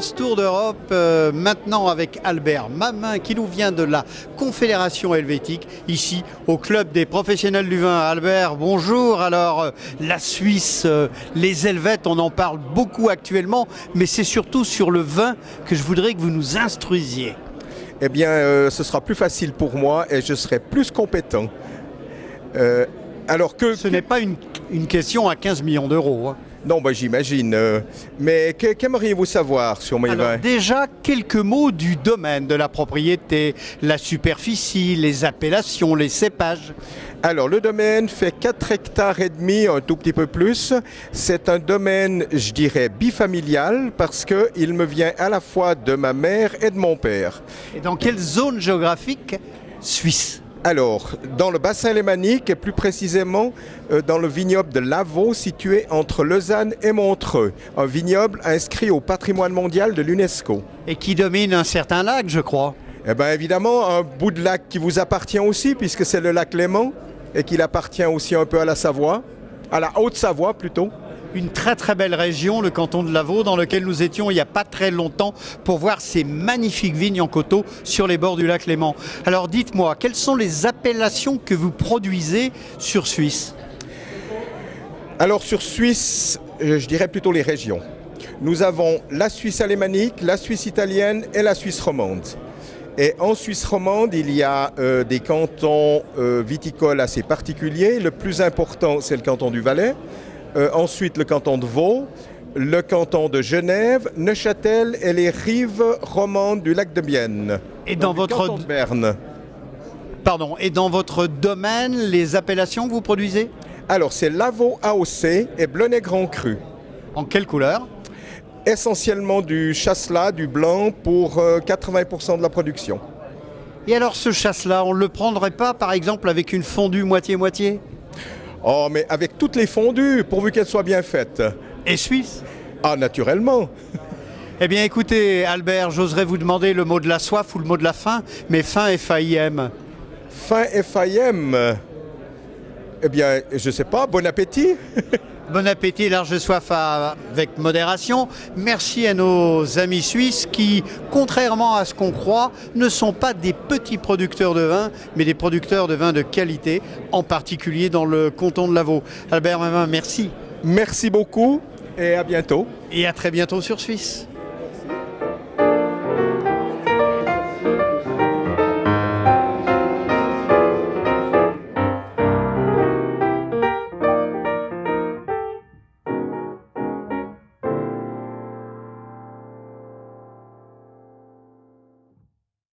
ce tour d'Europe maintenant avec Albert Mamin qui nous vient de la Confédération helvétique ici au Club des professionnels du vin. Albert, bonjour. Alors la Suisse, les Helvètes, on en parle beaucoup actuellement, mais c'est surtout sur le vin que je voudrais que vous nous instruisiez. Eh bien, ce sera plus facile pour moi et je serai plus compétent. Alors que... Ce n'est pas une question à 15 millions d'euros. Hein. Non, bah, j'imagine. Mais qu'aimeriez-vous savoir sur mes vins? Déjà, quelques mots du domaine de la propriété, la superficie, les appellations, les cépages. Alors, le domaine fait 4 hectares et demi, un tout petit peu plus. C'est un domaine, je dirais, bifamilial parce qu'il me vient à la fois de ma mère et de mon père. Et dans quelle zone géographique suisse? Alors, dans le bassin lémanique et plus précisément dans le vignoble de Lavaux situé entre Lausanne et Montreux. Un vignoble inscrit au patrimoine mondial de l'UNESCO. Et qui domine un certain lac, je crois. Eh bien évidemment, un bout de lac qui vous appartient aussi puisque c'est le lac Léman et qu'il appartient aussi un peu à la Savoie, à la Haute-Savoie plutôt. Une très très belle région, le canton de Lavaux, dans lequel nous étions il n'y a pas très longtemps pour voir ces magnifiques vignes en coteaux sur les bords du lac Léman. Alors dites-moi, quelles sont les appellations que vous produisez sur Suisse? Alors sur Suisse, je dirais plutôt les régions. Nous avons la Suisse alémanique, la Suisse italienne et la Suisse romande. Et en Suisse romande, il y a des cantons viticoles assez particuliers. Le plus important, c'est le canton du Valais. Ensuite, le canton de Vaud, le canton de Genève, Neuchâtel et les rives romandes du lac de Bienne. Et dans votre canton de Berne. Pardon. Et dans votre domaine, les appellations que vous produisez? Alors, c'est Lavaux AOC et Blonay Grand Cru. En quelle couleur? Essentiellement du chasselas, du blanc pour 80% de la production. Et alors ce chasse-là, on ne le prendrait pas par exemple avec une fondue moitié-moitié? Oh, mais avec toutes les fondues, pourvu qu'elles soient bien faites. Et suisse? Ah, naturellement. Eh bien écoutez Albert, j'oserais vous demander le mot de la soif ou le mot de la faim, mais faim F-A-I-M. Faim F-A-I-M. Eh bien, je ne sais pas, bon appétit. Bon appétit, large soif avec modération. Merci à nos amis suisses qui, contrairement à ce qu'on croit, ne sont pas des petits producteurs de vin, mais des producteurs de vin de qualité, en particulier dans le canton de Lavaux. Albert Mamin, merci. Merci beaucoup et à bientôt. Et à très bientôt sur Suisse.